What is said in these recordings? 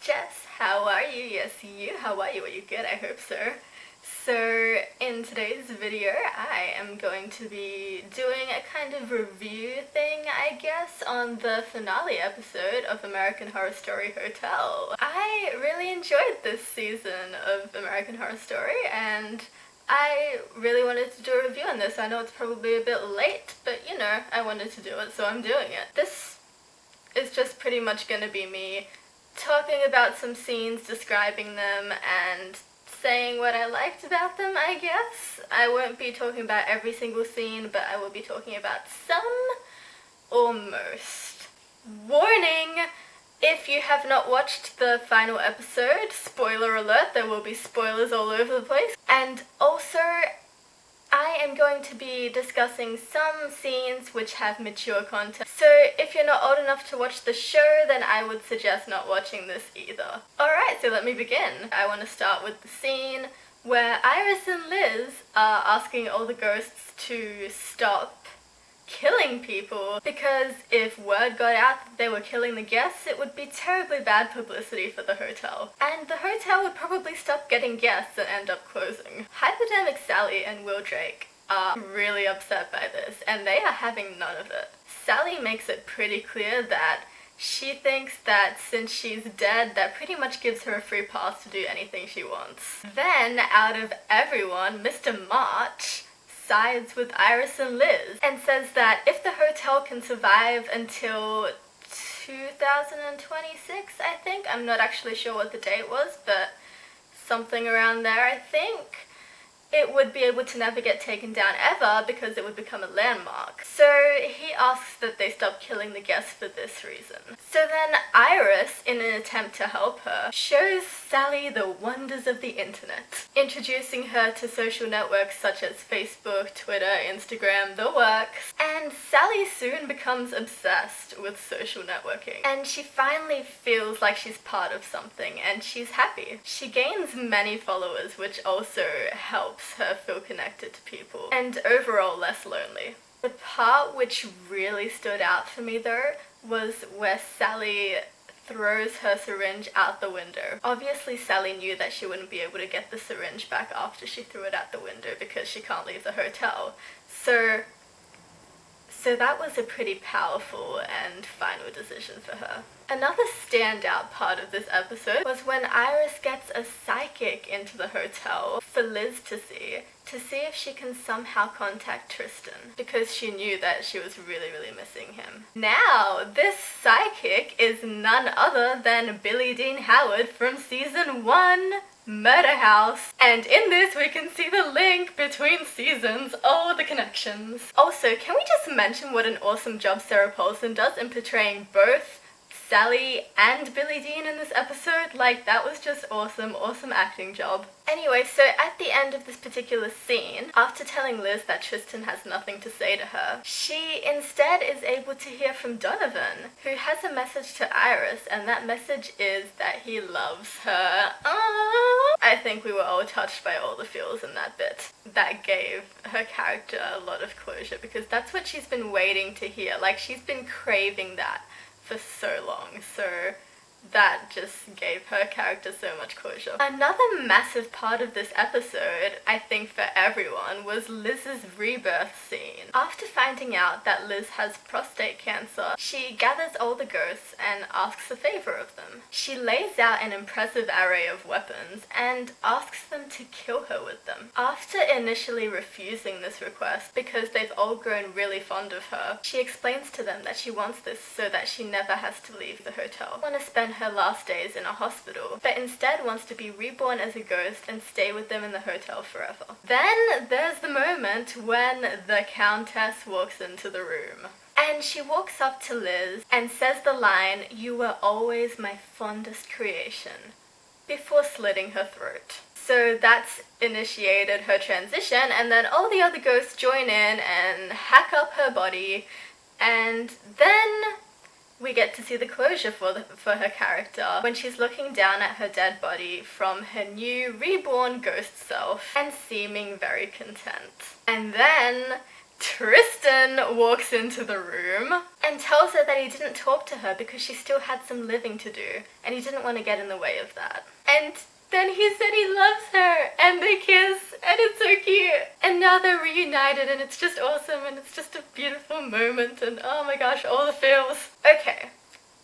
Jess. How are you? Yes, you. How are you? Are you good? I hope so. So, in today's video, I am going to be doing a kind of review thing, I guess, on the finale episode of American Horror Story Hotel. I really enjoyed this season of American Horror Story, and I really wanted to do a review on this. I know it's probably a bit late, but you know, I wanted to do it, so I'm doing it. This is just pretty much gonna be me talking about some scenes, describing them, and saying what I liked about them, I guess. I won't be talking about every single scene, but I will be talking about some or most. Warning! If you have not watched the final episode, spoiler alert, there will be spoilers all over the place. And also, I am going to be discussing some scenes which have mature content. So if you're not old enough to watch the show, then I would suggest not watching this either. Alright, so let me begin. I want to start with the scene where Iris and Liz are asking all the ghosts to stop killing people, because if word got out that they were killing the guests, it would be terribly bad publicity for the hotel. And the hotel would probably stop getting guests and end up closing. Hypodermic Sally and Will Drake are really upset by this, and they are having none of it. Sally makes it pretty clear that she thinks that since she's dead, that pretty much gives her a free pass to do anything she wants. Then, out of everyone, Mr. March sides with Iris and Liz and says that if the hotel can survive until 2026, I think. I'm not actually sure what the date was, but something around there, I think. It would be able to never get taken down ever because it would become a landmark. So he asks that they stop killing the guests for this reason. So then Iris, in an attempt to help her, shows Sally the wonders of the internet, introducing her to social networks such as Facebook, Twitter, Instagram, the works. And Sally soon becomes obsessed with social networking, and she finally feels like she's part of something, and she's happy. She gains many followers, which also helps her feel connected to people, and overall less lonely. The part which really stood out for me though was where Sally throws her syringe out the window. Obviously Sally knew that she wouldn't be able to get the syringe back after she threw it out the window because she can't leave the hotel. So that was a pretty powerful and final decision for her. Another standout part of this episode was when Iris gets a psychic into the hotel for Liz to see if she can somehow contact Tristan, because she knew that she was really missing him. Now, this psychic is none other than Billie Dean Howard from season 1, Murder House. And in this we can see the link between seasons, oh the connections. Also, can we just mention what an awesome job Sarah Paulson does in portraying both Sally and Billie Dean in this episode? Like, that was just awesome acting job. Anyway, so at the end of this particular scene, after telling Liz that Tristan has nothing to say to her, she instead is able to hear from Donovan, who has a message to Iris, and that message is that he loves her. Aww. I think we were all touched by all the feels in that bit. That gave her character a lot of closure, because that's what she's been waiting to hear. Like, she's been craving that for so long, so that just gave her character so much closure. Another massive part of this episode, I think for everyone, was Liz's rebirth scene. After finding out that Liz has prostate cancer, she gathers all the ghosts and asks a favor of them. She lays out an impressive array of weapons and asks them to kill her with them. After initially refusing this request because they've all grown really fond of her, she explains to them that she wants this so that she never has to leave the hotel. Want to spend her last days in a hospital, but instead wants to be reborn as a ghost and stay with them in the hotel forever. Then there's the moment when the Countess walks into the room. And she walks up to Liz and says the line, "You were always my fondest creation," before slitting her throat. So that's initiated her transition, and then all the other ghosts join in and hack up her body, and then we get to see the closure for her character when she's looking down at her dead body from her new reborn ghost self and seeming very content. And then Tristan walks into the room and tells her that he didn't talk to her because she still had some living to do and he didn't want to get in the way of that. And then he said he loves her and they kiss and it's so cute. And now they're reunited and it's just awesome and it's just a beautiful moment and oh my gosh, all the feels. Okay,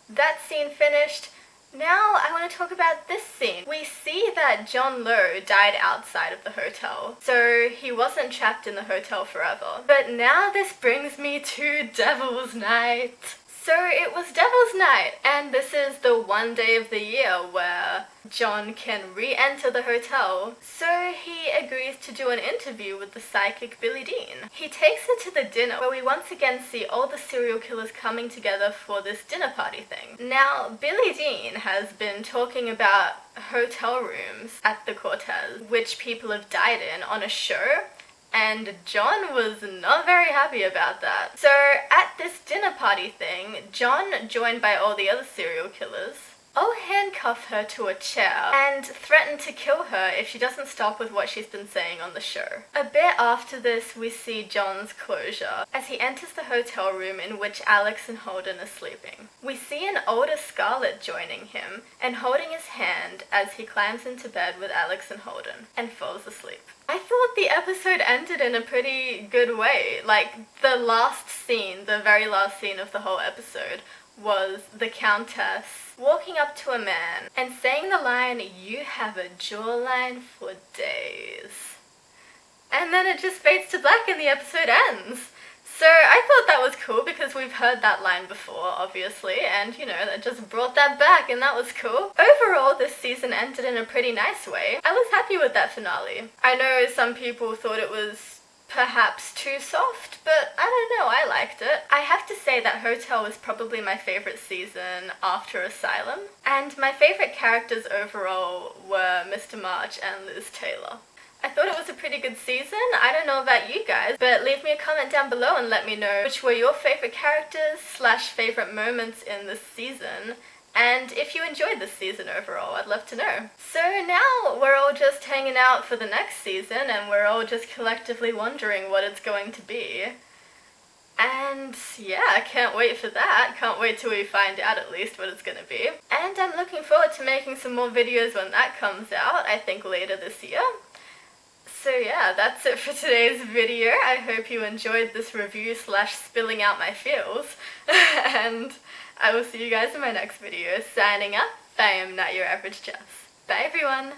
that scene finished. Now I want to talk about this scene. We see that John Lowe died outside of the hotel, so he wasn't trapped in the hotel forever. But now this brings me to Devil's Night. So it was Devil's Night, and this is the one day of the year where John can re-enter the hotel. So he agrees to do an interview with the psychic Billie Dean. He takes her to the dinner where we once again see all the serial killers coming together for this dinner party thing. Now, Billie Dean has been talking about hotel rooms at the Cortez, which people have died in, on a show. And John was not very happy about that. So at this dinner party thing, John, joined by all the other serial killers, all handcuff her to a chair and threaten to kill her if she doesn't stop with what she's been saying on the show. A bit after this, we see John's closure as he enters the hotel room in which Alex and Holden are sleeping. We see an older Scarlett joining him and holding his hand as he climbs into bed with Alex and Holden and falls asleep. I thought the episode ended in a pretty good way. Like, the last scene, the very last scene of the whole episode, was the Countess walking up to a man and saying the line, "You have a jawline for days." And then it just fades to black and the episode ends. So I thought that was cool because we've heard that line before, obviously, and you know, that just brought that back and that was cool. Overall, this season ended in a pretty nice way. I was happy with that finale. I know some people thought it was perhaps too soft, but I don't know, I liked it. I have to say that Hotel was probably my favorite season after Asylum, and my favorite characters overall were Mr. March and Liz Taylor. I thought it was a pretty good season. I don't know about you guys, but leave me a comment down below and let me know which were your favorite characters / favorite moments in this season. And if you enjoyed this season overall, I'd love to know. So now we're all just hanging out for the next season and we're all just collectively wondering what it's going to be. And yeah, I can't wait for that. Can't wait till we find out at least what it's gonna be. And I'm looking forward to making some more videos when that comes out, I think later this year. So yeah, that's it for today's video. I hope you enjoyed this review / spilling out my feels. And I will see you guys in my next video. Signing up, I am Not Your Average Jess. Bye everyone!